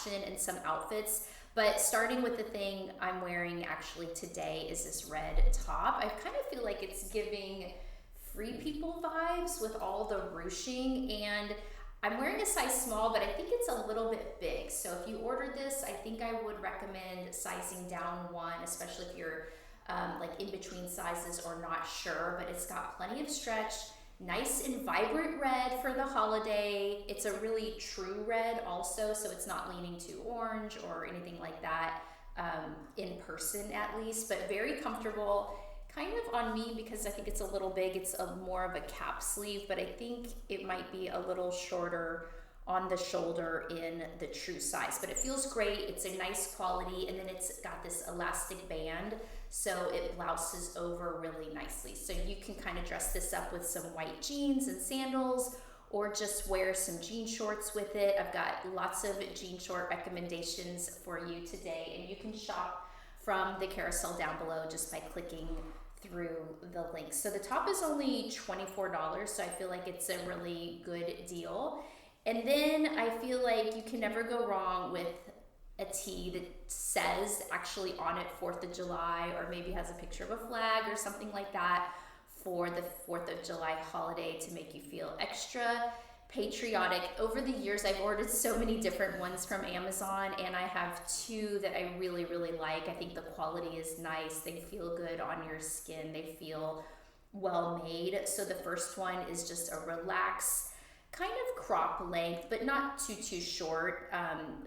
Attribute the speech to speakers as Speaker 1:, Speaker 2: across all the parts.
Speaker 1: fashion and some outfits. But starting with the thing I'm wearing actually today is this red top. I kind of feel like it's giving Free People vibes with all the ruching, and I'm wearing a size small, but I think it's a little bit big. So if you ordered this, I think I would recommend sizing down one, especially if you're like in between sizes or not sure, but it's got plenty of stretch, nice and vibrant red for the holiday. It's a really true red also, so it's not leaning too orange or anything like that, in person at least, but very comfortable. Kind of on me because I think it's a little big. It's more of a cap sleeve, but I think it might be a little shorter on the shoulder in the true size, but it feels great. It's a nice quality, and then it's got this elastic band, so it blouses over really nicely. So you can kind of dress this up with some white jeans and sandals, or just wear some jean shorts with it. I've got lots of jean short recommendations for you today, and you can shop from the carousel down below just by clicking through the links. So the top is only $24, so I feel like it's a really good deal. And then I feel like you can never go wrong with a tee that says actually on it 4th of July, or maybe has a picture of a flag or something like that for the 4th of July holiday to make you feel extra patriotic. Over the years, I've ordered so many different ones from Amazon, and I have two that I really, really like. I think the quality is nice. They feel good on your skin. They feel well made. So the first one is just a relaxed kind of crop length, but not too short,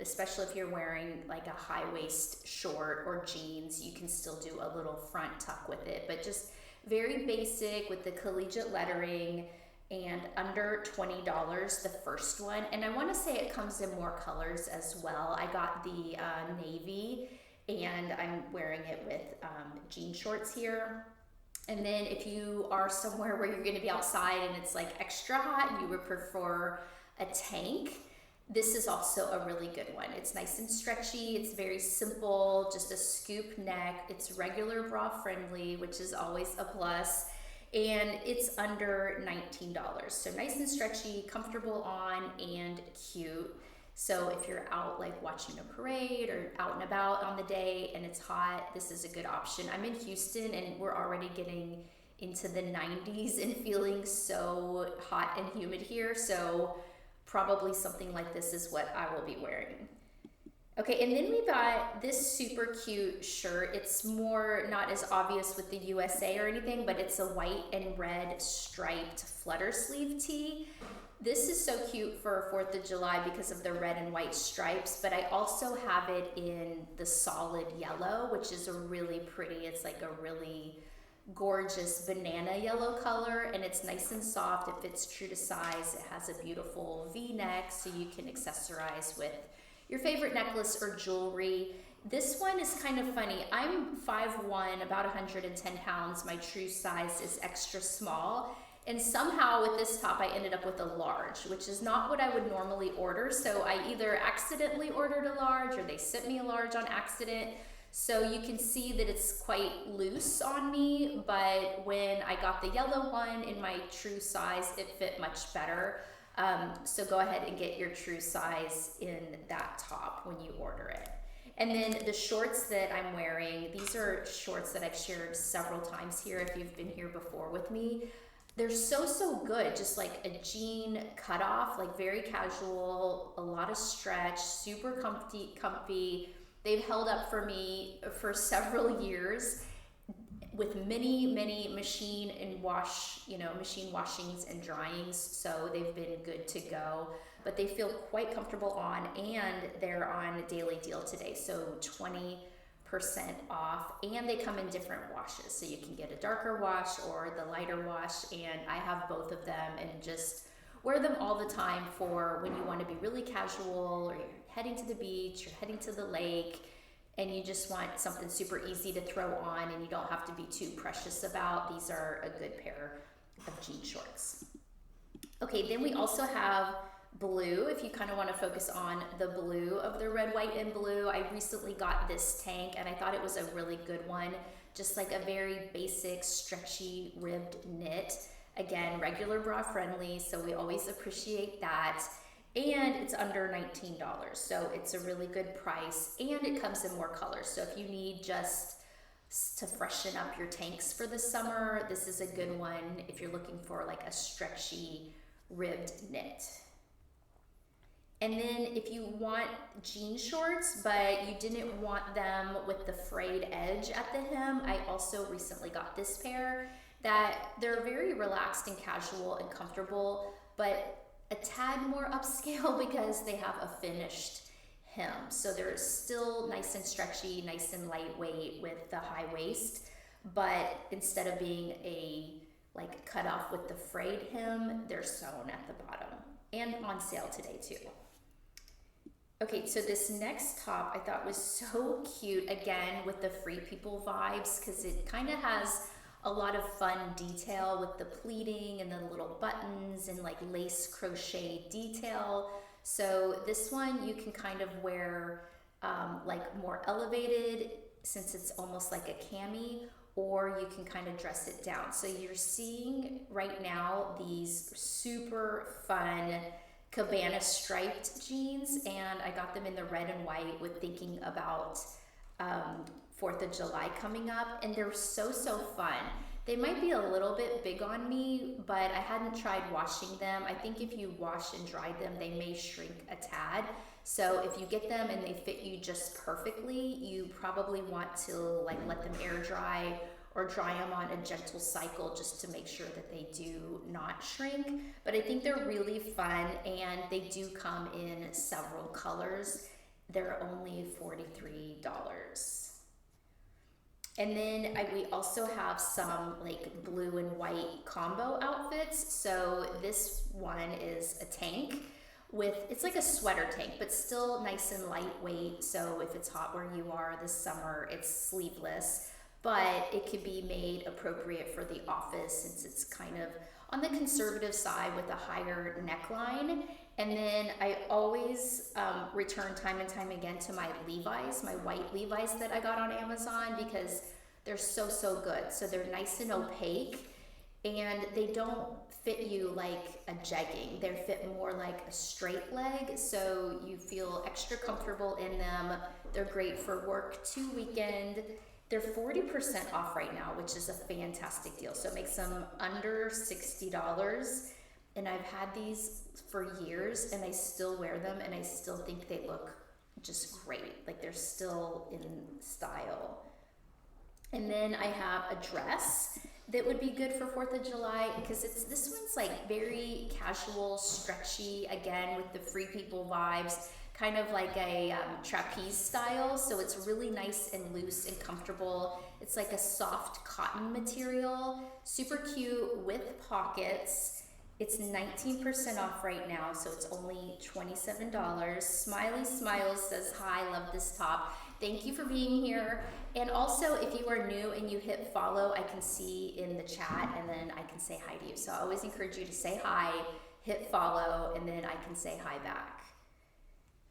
Speaker 1: especially if you're wearing like a high waist short or jeans. You can still do a little front tuck with it, but just very basic with the collegiate lettering, and under $20 the first one. And I want to say it comes in more colors as well. I got the navy, and I'm wearing it with jean shorts here. And then if you are somewhere where you're going to be outside and it's like extra hot and you would prefer a tank, this is also a really good one. It's nice and stretchy. It's very simple, just a scoop neck. It's regular bra friendly, which is always a plus. And it's under $19. So nice and stretchy, comfortable on, and cute. So if you're out like watching a parade or out and about on the day and it's hot, this is a good option. I'm in Houston and we're already getting into the 90s and feeling so hot and humid here. So probably something like this is what I will be wearing. Okay, and then we got this super cute shirt. It's more not as obvious with the USA or anything, but it's a white and red striped flutter sleeve tee. This is so cute for 4th of July because of the red and white stripes, but I also have it in the solid yellow, which is a really pretty, it's like a really gorgeous banana yellow color, and it's nice and soft. It fits true to size. It has a beautiful V-neck, so you can accessorize with your favorite necklace or jewelry. This one is kind of funny. I'm 5'1", about 110 pounds. My true size is extra small. And somehow with this top, I ended up with a large, which is not what I would normally order. So I either accidentally ordered a large or they sent me a large on accident. So you can see that it's quite loose on me, but when I got the yellow one in my true size, it fit much better. So go ahead and get your true size in that top when you order it. And then the shorts that I'm wearing, these are shorts that I've shared several times here if you've been here before with me. They're so good, just like a jean cutoff, like very casual, a lot of stretch, super comfy. They've held up for me for several years with many machine washings and dryings, so they've been good to go. But they feel quite comfortable on, and they're on a daily deal today, so 20% off, and they come in different washes, so you can get a darker wash or the lighter wash, and I have both of them and just wear them all the time for when you want to be really casual, or you're heading to the beach, you're heading to the lake, and you just want something super easy to throw on and you don't have to be too precious about. These are a good pair of jean shorts. Okay, then we also have blue, if you kind of want to focus on the blue of the red, white, and blue. I recently got this tank and I thought it was a really good one. Just like a very basic, stretchy, ribbed knit. Again, regular bra friendly, so we always appreciate that. and it's under $19. So it's a really good price, and it comes in more colors. So if you need just to freshen up your tanks for the summer, this is a good one if you're looking for like a stretchy ribbed knit. And then if you want jean shorts, but you didn't want them with the frayed edge at the hem, I also recently got this pair that they're very relaxed and casual and comfortable, but a tad more upscale because they have a finished hem. So they're still nice and stretchy, nice and lightweight with the high waist, but instead of being a like cut off with the frayed hem, they're sewn at the bottom and on sale today too. Okay, so this next top I thought was so cute, again with the Free People vibes, because it kind of has a lot of fun detail with the pleating and the little buttons and like lace crochet detail. So this one you can kind of wear like more elevated, since it's almost like a cami, or you can kind of dress it down. So you're seeing right now these super fun Cabana striped jeans, and I got them in the red and white with thinking about 4th of July coming up, and they're so fun. They might be a little bit big on me, but I hadn't tried washing them. I think if you wash and dry them, they may shrink a tad. So if you get them and they fit you just perfectly, you probably want to like let them air dry or dry them on a gentle cycle just to make sure that they do not shrink. But I think they're really fun, and they do come in several colors. They're only $43. And then we also have some like blue and white combo outfits. So this one is a tank with, it's like a sweater tank, but still nice and lightweight. So if it's hot where you are this summer, it's sleeveless, but it could be made appropriate for the office since it's kind of on the conservative side with a higher neckline. And then I always return time and time again to my Levi's, my white Levi's that I got on Amazon, because they're so good. So they're nice and opaque, and they don't fit you like a jegging. They fit more like a straight leg, so you feel extra comfortable in them. They're great for work to weekend. They're 40% off right now, which is a fantastic deal. So it makes them under $60. And I've had these for years, and I still wear them, and I still think they look just great. Like they're still in style. And then I have a dress that would be good for 4th of July, because this one's like very casual, stretchy, again with the Free People vibes, kind of like a trapeze style. So it's really nice and loose and comfortable. It's like a soft cotton material, super cute with pockets. It's 19% off right now, so it's only $27. Smiley Smiles says, hi, love this top. Thank you for being here. And also, if you are new and you hit follow, I can see in the chat, and then I can say hi to you. So I always encourage you to say hi, hit follow, and then I can say hi back.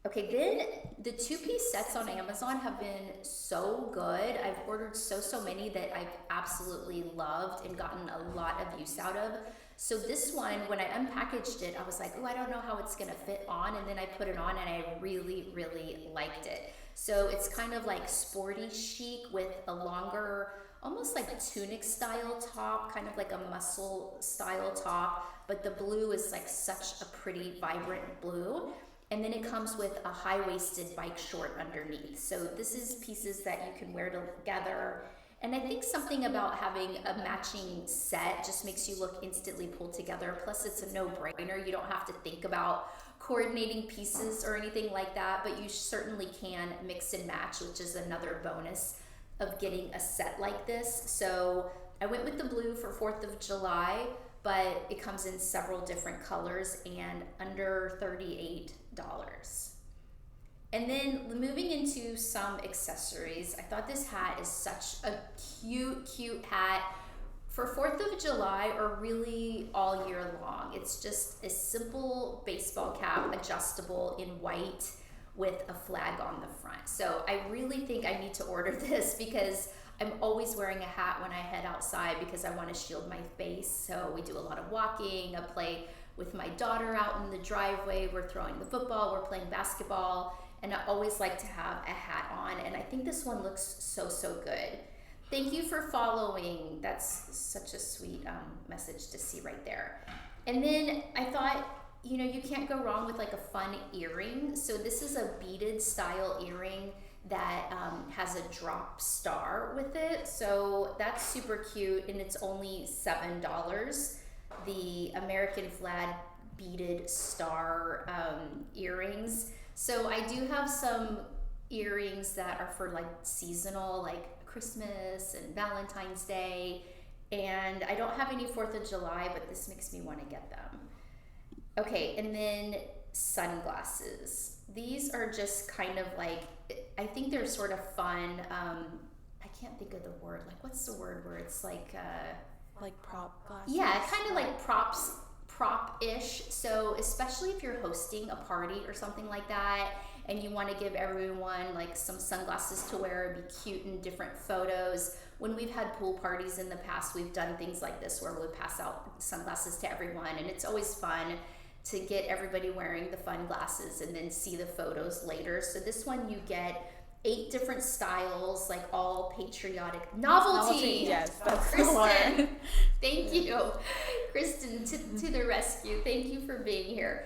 Speaker 1: Okay, then the two-piece sets on Amazon have been so good. I've ordered so many that I've absolutely loved and gotten a lot of use out of. So this one, when I unpackaged it, I was like, oh, I don't know how it's gonna fit on, and then I put it on and I really liked it. So it's kind of like sporty chic with a longer, almost like tunic style top, kind of like a muscle style top, but the blue is like such a pretty vibrant blue. And then it comes with a high-waisted bike short underneath. So this is pieces that you can wear together. And I think something about having a matching set just makes you look instantly pulled together. Plus it's a no-brainer. You don't have to think about coordinating pieces or anything like that, but you certainly can mix and match, which is another bonus of getting a set like this. So I went with the blue for 4th of July, but it comes in several different colors and under $38. And then moving into some accessories, I thought this hat is such a cute hat for 4th of July or really all year long. It's just a simple baseball cap, adjustable in white with a flag on the front. So I really think I need to order this because I'm always wearing a hat when I head outside because I want to shield my face. So we do a lot of walking, I play with my daughter out in the driveway. We're throwing the football, we're playing basketball, and I always like to have a hat on, and I think this one looks so good. Thank you for following. That's such a sweet message to see right there. And then I thought, you know, you can't go wrong with like a fun earring. So this is a beaded style earring that has a drop star with it. So that's super cute, and it's only $7. The American flag beaded star earrings. So I do have some earrings that are for like seasonal, like Christmas and Valentine's Day, and I don't have any 4th of July, but this makes me want to get them. Okay, and then sunglasses. These are just kind of like, I think they're sort of fun. I can't think of the word. Like, what's the word where it's like
Speaker 2: prop glasses?
Speaker 1: Yeah, kind of like prop-ish. So especially if you're hosting a party or something like that, and you want to give everyone like some sunglasses to wear, be cute in different photos. When we've had pool parties in the past, we've done things like this where we pass out sunglasses to everyone, and it's always fun to get everybody wearing the fun glasses and then see the photos later. So this one you get 8 different styles, like all patriotic. Novelty!
Speaker 2: Yes, that's
Speaker 1: Kristen,
Speaker 2: the one.
Speaker 1: Thank you. Kristen, to the rescue. Thank you for being here.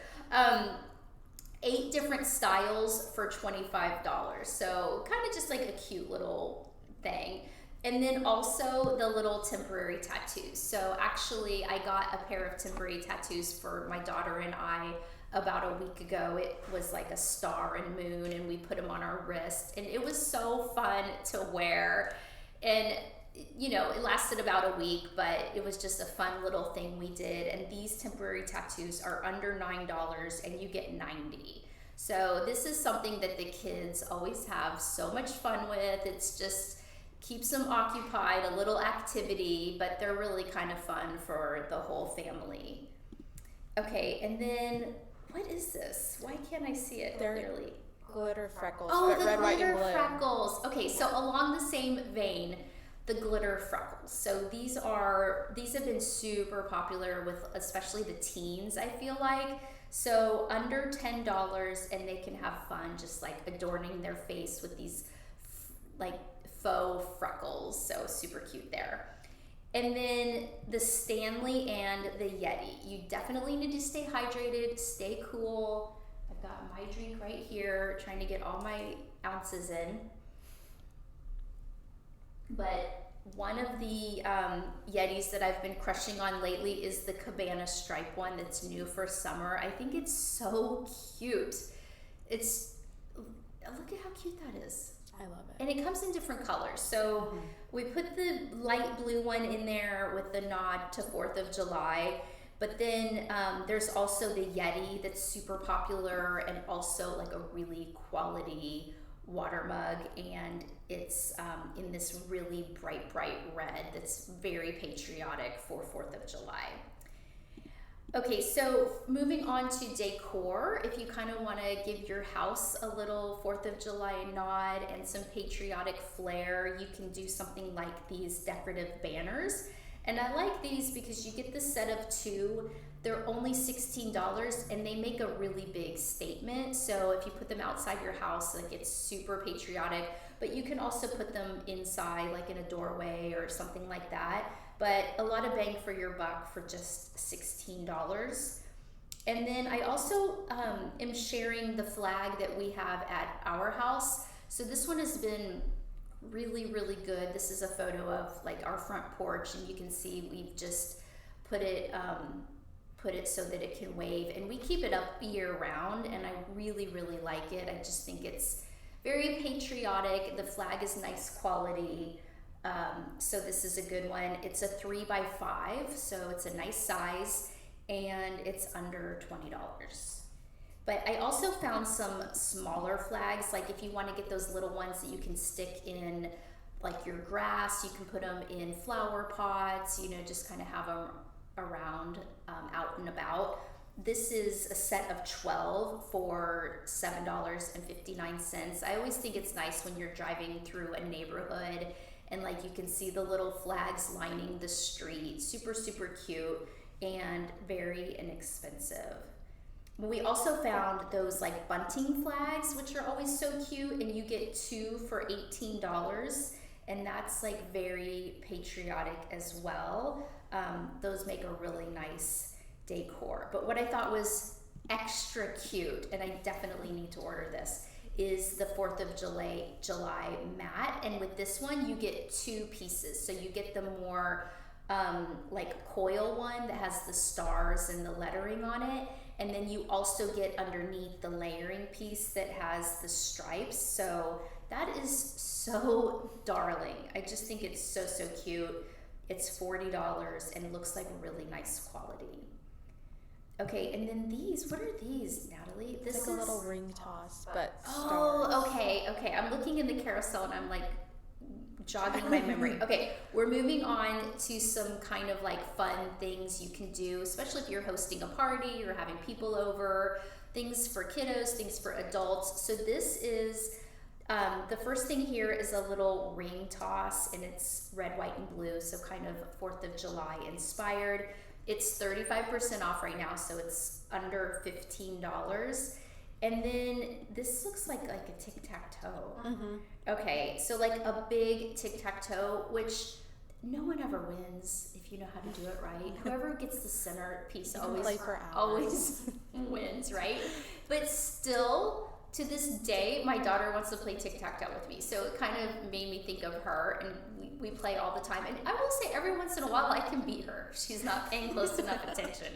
Speaker 1: 8 different styles for $25. So kind of just like a cute little thing. And then also the little temporary tattoos. So actually I got a pair of temporary tattoos for my daughter and I about a week ago. It was like a star and moon, and we put them on our wrist, and it was so fun to wear. And you know, it lasted about a week, but it was just a fun little thing we did. And these temporary tattoos are under $9, and you get 90. So this is something that the kids always have so much fun with. It's just keeps them occupied, a little activity, but they're really kind of fun for the whole family. Okay, and then what is this? Why can't I see it clearly?
Speaker 2: Glitter freckles.
Speaker 1: Oh, the
Speaker 2: red, white, and
Speaker 1: glitter
Speaker 2: blue.
Speaker 1: freckles. Okay, so along the same vein, the glitter freckles. So these have been super popular with especially the teens, I feel like. So under $10, and they can have fun just like adorning their face with these like faux freckles. So super cute there. And then the Stanley and the Yeti. You definitely need to stay hydrated, stay cool. I've got my drink right here, trying to get all my ounces in. But one of the Yetis that I've been crushing on lately is the Cabana Stripe one that's new for summer. I think it's so cute. Look at how cute that is.
Speaker 2: I love it.
Speaker 1: And it comes in different colors. So we put the light blue one in there with the nod to 4th of July. But then there's also the Yeti that's super popular, and also like a really quality water mug. And it's in this really bright red that's very patriotic for 4th of July. Okay, so moving on to decor. If you kind of want to give your house a little 4th of July nod and some patriotic flair, you can do something like these decorative banners. And I like these because you get the set of 2. They're only $16, and they make a really big statement. So if you put them outside your house, like, it's super patriotic. But you can also put them inside, like in a doorway or something like that. But a lot of bang for your buck for just $16. And then I also am sharing the flag that we have at our house. So this one has been really good. This is a photo of like our front porch, and you can see we've just put it so that it can wave, and we keep it up year round, and I really like it. I just think it's very patriotic. The flag is nice quality. So this is a good one. It's a 3x5, so it's a nice size, and it's under $20. But I also found some smaller flags, like if you want to get those little ones that you can stick in like your grass, you can put them in flower pots, you know, just kind of have them around out and about. This is a set of 12 for $7.59. I always think it's nice when you're driving through a neighborhood and like you can see the little flags lining the street. Super cute. and very inexpensive. We also found those like bunting flags, which are always so cute, and you get 2 for $18, and that's like very patriotic as well. Those make a really nice decor. But what I thought was extra cute, and I definitely need to order this, is the 4th of July mat. And with this one, you get 2 pieces. So you get the more like coil one that has the stars and the lettering on it. And then you also get underneath the layering piece that has the stripes. So that is so darling. I just think it's so cute. It's $40 and looks like really nice quality. Okay, and then these, what are these, Natalie?
Speaker 2: This is like a little ring toss, but stars.
Speaker 1: Oh, okay. I'm looking in the carousel and I'm like jogging my memory. Okay, we're moving on to some kind of like fun things you can do, especially if you're hosting a party or having people over, things for kiddos, things for adults. So this is, the first thing here is a little ring toss, and it's red, white, and blue, so kind of 4th of July inspired. It's 35% off right now, so it's under $15. And then this looks like a Tic Tac Toe.
Speaker 2: Mm-hmm.
Speaker 1: Okay, so like a big Tic Tac Toe, which no one ever wins if you know how to do it right. Whoever gets the center piece always wins, right? But still, to this day, my daughter wants to play Tic Tac Toe with me. So it kind of made me think of her, and we play all the time. And I will say every once in a while I can beat her. She's not paying close enough attention.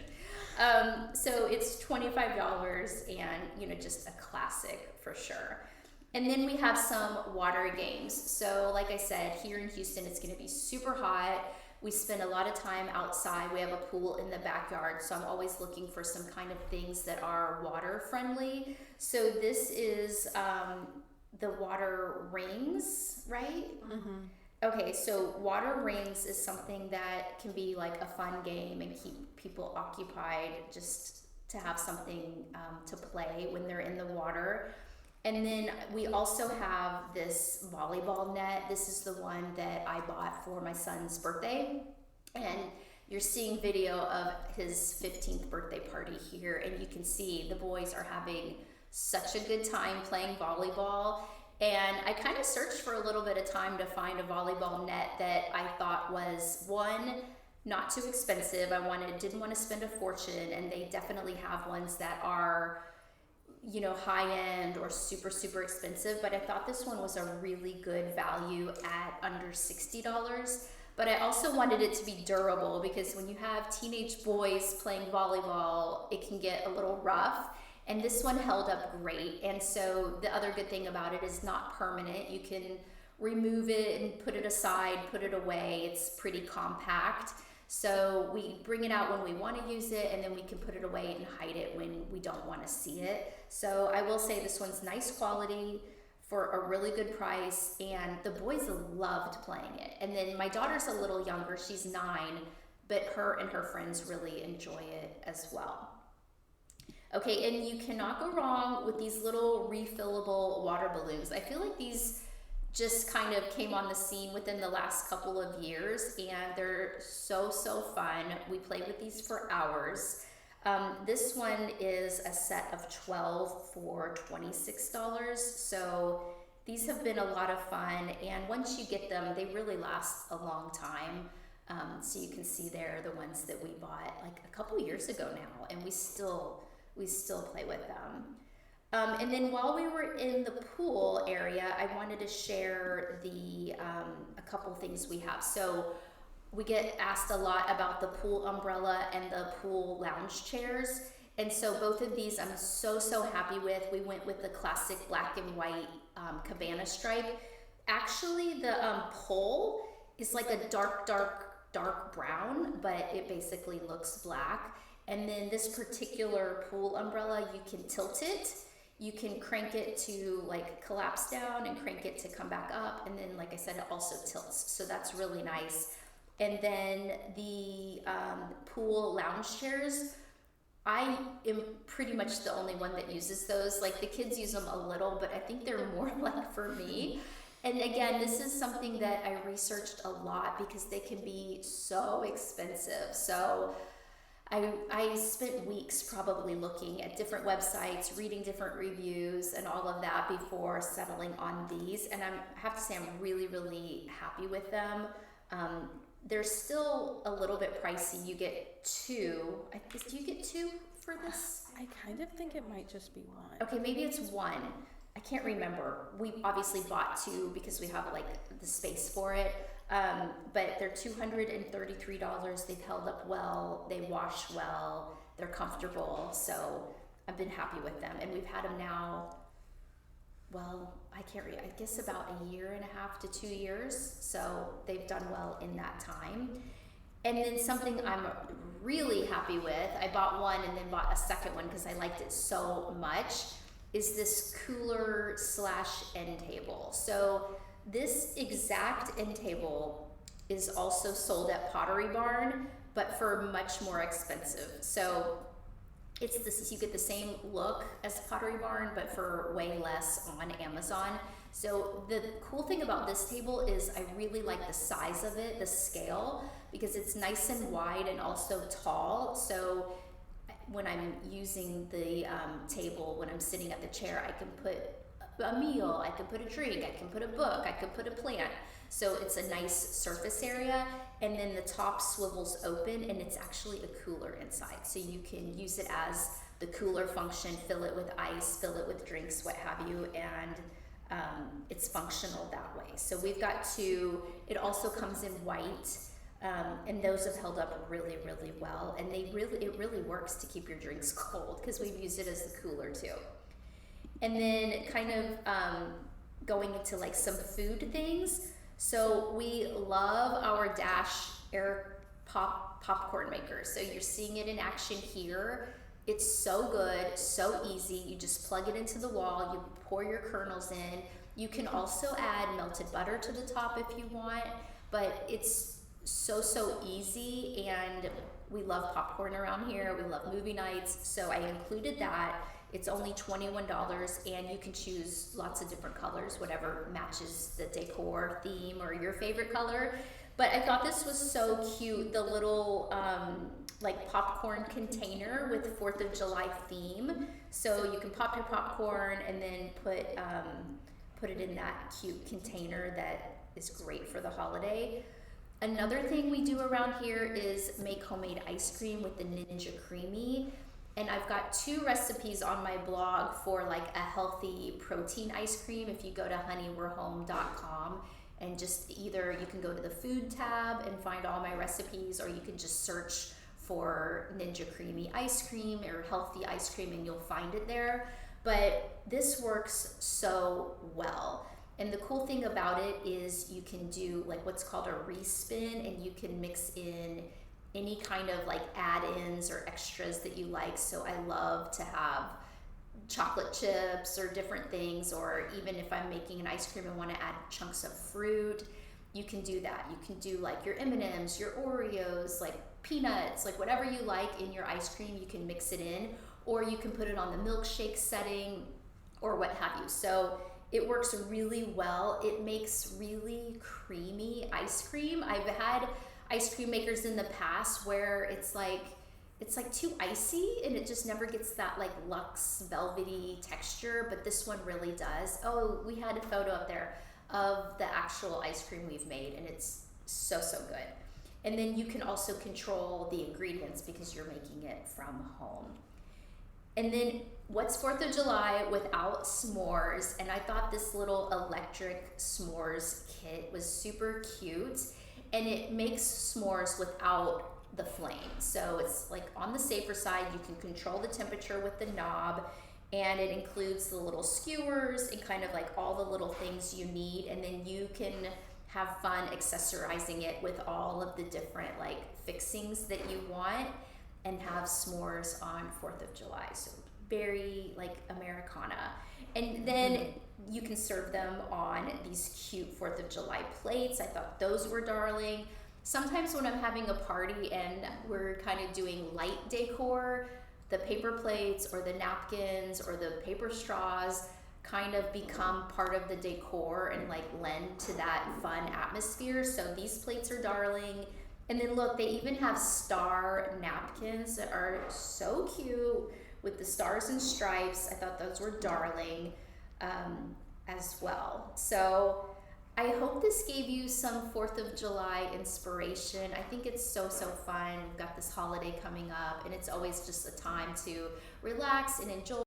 Speaker 1: So it's $25 and, just a classic for sure. And then we have some water games. So like I said, here in Houston, it's going to be super hot. We spend a lot of time outside. We have a pool in the backyard, so I'm always looking for some kind of things that are water friendly. So this is the water rings, right?
Speaker 2: Mm-hmm.
Speaker 1: Okay, so water rings is something that can be like a fun game and keep people occupied, just to have something to play when they're in the water. And then we also have this volleyball net. This is the one that I bought for my son's birthday. And you're seeing video of his 15th birthday party here, and you can see the boys are having such a good time playing volleyball. And I kind of searched for a little bit of time to find a volleyball net that I thought was, one, not too expensive. I didn't want to spend a fortune, and they definitely have ones that are, high end or super expensive, but I thought this one was a really good value at under $60. But I also wanted it to be durable, because when you have teenage boys playing volleyball, it can get a little rough. And this one held up great. And so the other good thing about it is not permanent. You can remove it and put it aside, put it away. It's pretty compact. So we bring it out when we want to use it, and then we can put it away and hide it when we don't want to see it. So I will say this one's nice quality for a really good price, and the boys loved playing it. And then my daughter's a little younger, she's 9, but her and her friends really enjoy it as well. Okay, and you cannot go wrong with these little refillable water balloons. I feel like these just kind of came on the scene within the last couple of years, and they're so fun. We play with these for hours. This one is a set of 12 for $26. So these have been a lot of fun, and once you get them, they really last a long time. So you can see there the ones that we bought like a couple years ago now, and we still play with them. And then while we were in the pool area, I wanted to share a couple things we have. So we get asked a lot about the pool umbrella and the pool lounge chairs. And so both of these I'm so happy with. We went with the classic black and white cabana stripe. Actually, the pole is like a dark brown, but it basically looks black. And then this particular pool umbrella, you can tilt it. You can crank it to like collapse down and crank it to come back up. And then, like I said, it also tilts. So that's really nice. And then the pool lounge chairs, I am pretty much the only one that uses those. Like the kids use them a little, but I think they're more like for me. And again, this is something that I researched a lot because they can be so expensive. So I spent weeks probably looking at different websites, reading different reviews and all of that before settling on these. And I have to say I'm really, really happy with them. They're still a little bit pricey. You get two. Do you get two for this?
Speaker 2: I kind of think it might just be one.
Speaker 1: Okay, maybe it's one. I can't remember. We obviously bought two because we have like the space for it. But they're $233. They've held up well. They wash well. They're comfortable. So I've been happy with them. And we've had them now, well, I guess about a year and a half to 2 years. So they've done well in that time. And then something I'm really happy with, I bought one and then bought a second one because I liked it so much, is this cooler / end table. So this exact end table is also sold at Pottery Barn, but for much more expensive. So it's this, you get the same look as Pottery Barn, but for way less on Amazon. So the cool thing about this table is I really like the size of it, the scale, because it's nice and wide and also tall. So when I'm using the table, when I'm sitting at the chair, I can put a meal, I can put a drink, I can put a book, I can put a plant. So it's a nice surface area, and then the top swivels open and it's actually a cooler inside. So you can use it as the cooler function, fill it with ice, fill it with drinks, what have you, and it's functional that way. So we've got two. It also comes in white, and those have held up really, really well. And it really works to keep your drinks cold because we've used it as the cooler too. And then kind of going into like some food things. So we love our Dash air popcorn maker. So you're seeing it in action here. It's so good, so easy. You just plug it into the wall, you pour your kernels in. You can also add melted butter to the top if you want, but it's so easy, and we love popcorn around here. We love movie nights, so I included that. It's only $21, and you can choose lots of different colors, whatever matches the decor theme or your favorite color. But I thought this was so cute, the little like popcorn container with 4th of July theme. So you can pop your popcorn and then put it in that cute container that is great for the holiday. Another thing we do around here is make homemade ice cream with the Ninja Creamy. And I've got 2 recipes on my blog for like a healthy protein ice cream. If you go to honeywe'rehome.com and just either you can go to the food tab and find all my recipes, or you can just search for Ninja Creamy ice cream or healthy ice cream and you'll find it there. But this works so well. And the cool thing about it is you can do like what's called a respin, and you can mix in any kind of like add-ins or extras that you like. So I love to have chocolate chips or different things, or even if I'm making an ice cream and want to add chunks of fruit, you can do that. You can do like your M&Ms, your Oreos, like peanuts, like whatever you like in your ice cream, you can mix it in, or you can put it on the milkshake setting or what have you. So it works really well. It makes really creamy ice cream. I've had ice cream makers in the past where it's like too icy and it just never gets that like luxe velvety texture, but this one really does. Oh, we had a photo up there of the actual ice cream we've made, and it's so good. And then you can also control the ingredients because you're making it from home. And then what's 4th of July without s'mores? And I thought this little electric s'mores kit was super cute, and it makes s'mores without the flame. So it's like on the safer side. You can control the temperature with the knob, and it includes the little skewers and kind of like all the little things you need. And then you can have fun accessorizing it with all of the different like fixings that you want, and have s'mores on 4th of July. So very like Americana. And then you can serve them on these cute 4th of July plates. I thought those were darling. Sometimes when I'm having a party and we're kind of doing light decor, the paper plates or the napkins or the paper straws kind of become part of the decor and like lend to that fun atmosphere. So these plates are darling. And then look, they even have star napkins that are so cute with the stars and stripes. I thought those were darling as well. So I hope this gave you some 4th of July inspiration. I think it's so fun. We've got this holiday coming up, and it's always just a time to relax and enjoy.